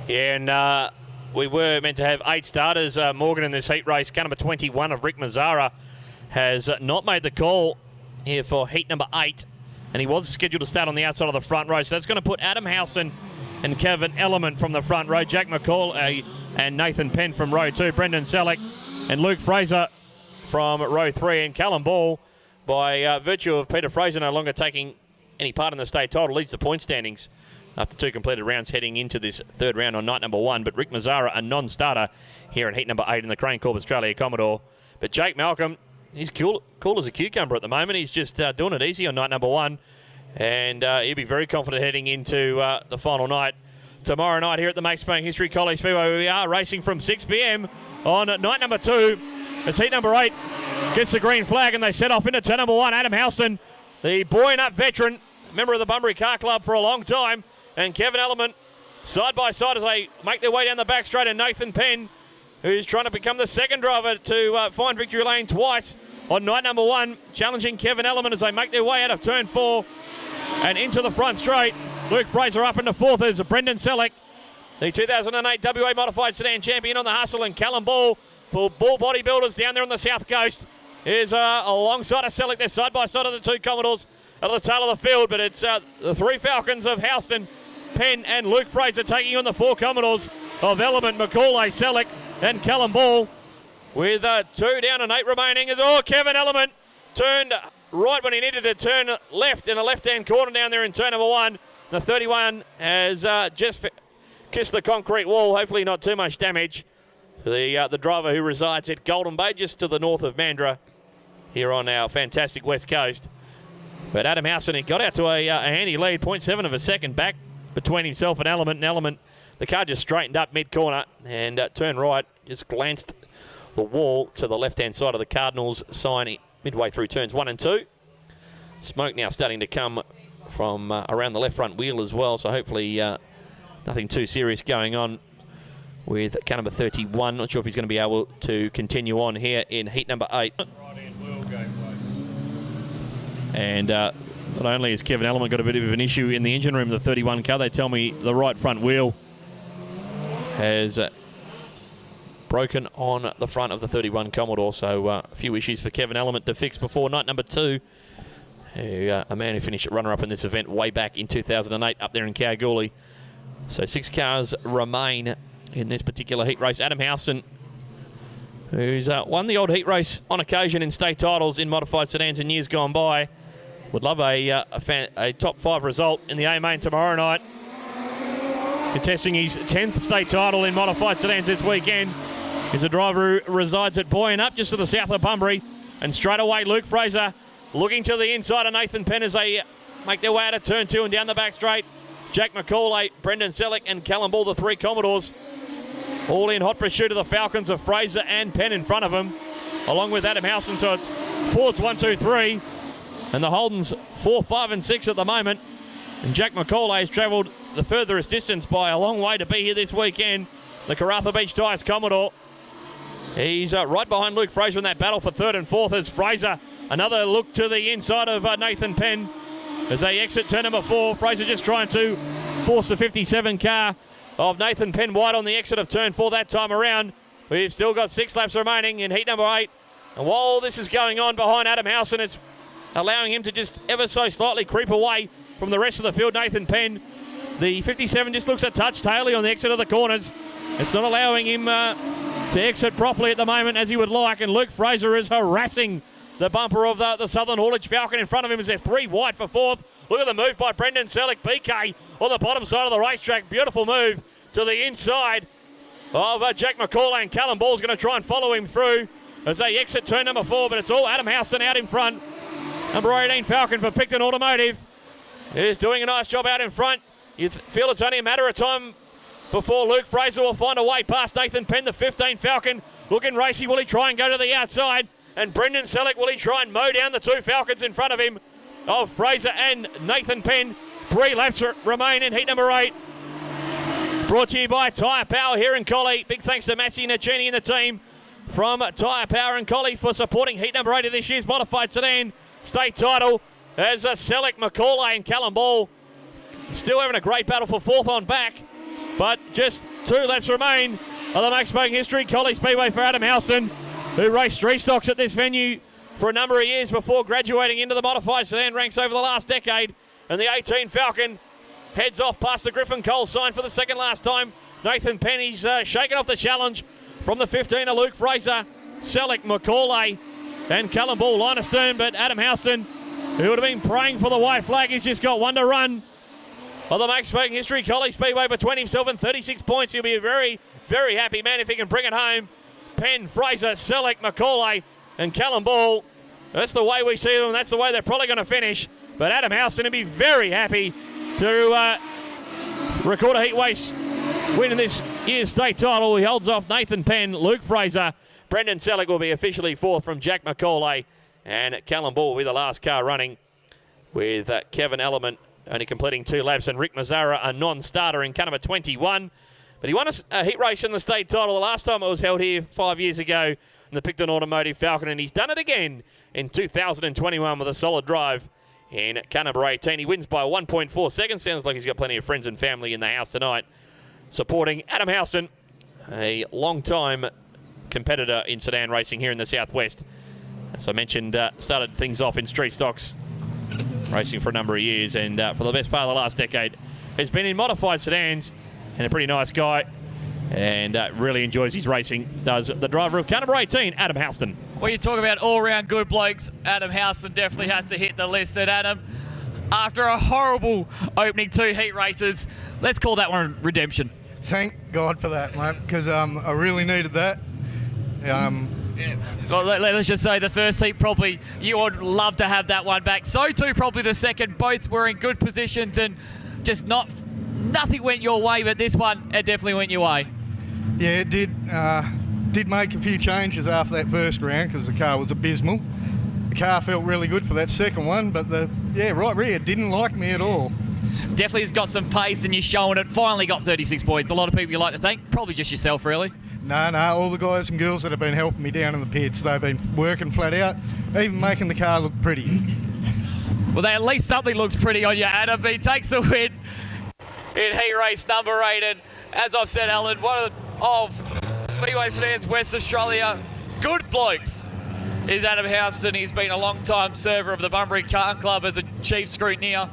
Yeah, and we were meant to have 8 starters, Morgan, in this heat race. Car number 21 of Rick Mazzara has not made the call here for heat number 8, and he was scheduled to start on the outside of the front row. So that's going to put Adam Howson and Kevin Element from the front row, Jack McCall and Nathan Penn from row 2, Brendan Selleck and Luke Fraser from row 3, and Callum Ball, by virtue of Peter Fraser no longer taking any part in the state title, leads the point standings after 2 completed rounds heading into this third round on night number 1. But Rick Mazzara, a non-starter here in heat number 8 in the Crane Corp Australia Commodore. But Jake Malcolm, he's cool as a cucumber at the moment. He's just doing it easy on night number 1. And he'll be very confident heading into the final night. Tomorrow night here at the Max Payne History Collie Speedway, we are racing from 6 p.m. on night number 2. As heat number 8 gets the green flag and they set off into turn number 1. Adam Houston, the buoyant up veteran, member of the Bunbury Car Club for a long time, and Kevin Element side by side as they make their way down the back straight, and Nathan Penn, who's trying to become the second driver to find victory lane twice on night number 1, challenging Kevin Element as they make their way out of turn 4 and into the front straight. Luke Fraser up into 4th as Brendan Selleck, the 2008 WA Modified Sedan champion on the hustle, and Callum Ball for Ball Bodybuilders down there on the south coast is alongside of Selleck. They're side by side of the 2 Commodores at the tail of the field, but it's the 3 Falcons of Houston, Penn and Luke Fraser taking on the 4 Commodores of Element, McCauley, Selleck and Callum Ball, with 2 down and 8 remaining. As Kevin Element turned right when he needed to turn left in a left-hand corner down there in turn number 1. The 31 has just kissed the concrete wall, hopefully not too much damage. The driver who resides at Golden Bay, just to the north of Mandurah, here on our fantastic west coast. But Adam Howson, he got out to a handy lead, 0.7 of a second back between himself and Element. And Element, the car just straightened up mid-corner and turned right, just glanced the wall to the left-hand side of the Cardinals sign midway through turns 1 and 2. Smoke now starting to come from around the left front wheel as well, so hopefully nothing too serious going on with car number 31. Not sure if he's going to be able to continue on here in heat number 8. And not only has Kevin Element got a bit of an issue in the engine room, the 31 car, they tell me the right front wheel has broken on the front of the 31 Commodore. So a few issues for Kevin Element to fix before night number 2. A man who finished runner-up in this event way back in 2008 up there in Kalgoorlie. So 6 cars remain in this particular heat race. Adam Howson, who's won the old heat race on occasion in state titles in modified sedans in years gone by, would love a top 5 result in the A-Main tomorrow night. Contesting his 10th state title in modified sedans this weekend is a driver who resides at Buoyant Up, just to the south of Bunbury. And straight away, Luke Fraser looking to the inside of Nathan Penn as they make their way out of turn 2 and down the back straight. Jack McCauley, Brendan Selleck and Callum Ball, the 3 Commodores, all in hot pursuit of the Falcons of Fraser and Penn in front of them, along with Adam Howson. So it's Fords 1, 2, 3, and the Holdens 4, 5 and 6 at the moment. And Jack McCauley has travelled the furthest distance by a long way to be here this weekend, the Karratha Beach Tyres Commodore. He's right behind Luke Fraser in that battle for 3rd and 4th as Fraser, another look to the inside of Nathan Penn as they exit turn number 4. Fraser just trying to force the 57 car of Nathan Penn wide on the exit of turn 4 that time around. We've still got 6 laps remaining in heat number 8. And while all this is going on behind Adam Howson, it's allowing him to just ever so slightly creep away from the rest of the field. Nathan Penn, the 57, just looks a touch taily on the exit of the corners. It's not allowing him to exit properly at the moment as he would like. And Luke Fraser is harassing the bumper of the Southern Haulage Falcon in front of him as they're 3 wide for 4th. Look at the move by Brendan Selleck. BK on the bottom side of the racetrack. Beautiful move to the inside of Jack McCauley, and Callum Ball's going to try and follow him through as they exit turn number 4, but it's all Adam Howson out in front. Number 18 Falcon for Picton Automotive is doing a nice job out in front. You feel it's only a matter of time before Luke Fraser will find a way past Nathan Penn, the 15 Falcon. Looking racy, will he try and go to the outside? And Brendan Selleck, will he try and mow down the 2 Falcons in front of him of Fraser and Nathan Penn? 3 laps remain in heat number 8. Brought to you by Tyre Power here in Collie. Big thanks to Massey Nacini and the team from Tyre Power and Collie for supporting heat number 8 of this year's modified sedan state title. As Selleck, McCauley and Callum Ball still having a great battle for 4th on back. But just 2 laps remain of the match-making history. Collie Speedway for Adam Houston, who raced 3 stocks at this venue for a number of years before graduating into the modified sedan ranks over the last decade. And the 18 Falcon heads off past the Griffin Cole sign for the second last time. Nathan Penny's shaken off the challenge from the 15 of Luke Fraser, Selleck, McCauley, and Callum Ball line astern. But Adam Houston, who would have been praying for the white flag, he's just got one to run. Of the match-making history, Collie Speedway between himself and 36 points. He'll be a very, very happy man if he can bring it home. Penn, Fraser, Selleck, McCauley, and Callum Ball. That's the way we see them. That's the way they're probably going to finish. But Adam Houston will be very happy to record a heat race win in this year's state title. He holds off Nathan Penn, Luke Fraser. Brendan Selleck will be officially 4th from Jack McCauley. And Callum Ball will be the last car running, with Kevin Element only completing 2 laps, and Rick Mazzara, a non-starter in car number 21. But he won a heat race in the state title the last time it was held here 5 years ago in the Picton Automotive Falcon, and he's done it again in 2021 with a solid drive in car number 18. He wins by 1.4 seconds. Sounds like he's got plenty of friends and family in the house tonight supporting Adam Houston, a long-time competitor in sedan racing here in the Southwest. As I mentioned, started things off in street stocks, racing for a number of years, and for the best part of the last decade has been in modified sedans, and a pretty nice guy, and really enjoys his racing, does the driver of car number 18, Adam Houston. When you talk about all-round good blokes, Adam Houston definitely has to hit the list. And Adam, after a horrible opening 2 heat races, let's call that one redemption. Thank God for that, mate, because I really needed that. Well, let's just say the first heat, probably you would love to have that one back. So too probably the second. Both were in good positions and just nothing went your way, but this one, it definitely went your way. Yeah, it did. Did make a few changes after that first round because the car was abysmal. The car felt really good for that second one, but the right rear didn't like me at all. Definitely has got some pace, and you're showing it. Finally got 36 points. A lot of people you like to thank, probably just yourself, really. No, all the guys and girls that have been helping me down in the pits, they've been working flat out, even making the car look pretty. Well, at least something looks pretty on you, Adam. He takes the win in heat race number 8. And as I've said, Alan, one of Speedway Sedans West Australia good blokes is Adam Houston. He's been a long-time server of the Bunbury Car Club as a chief scrutineer.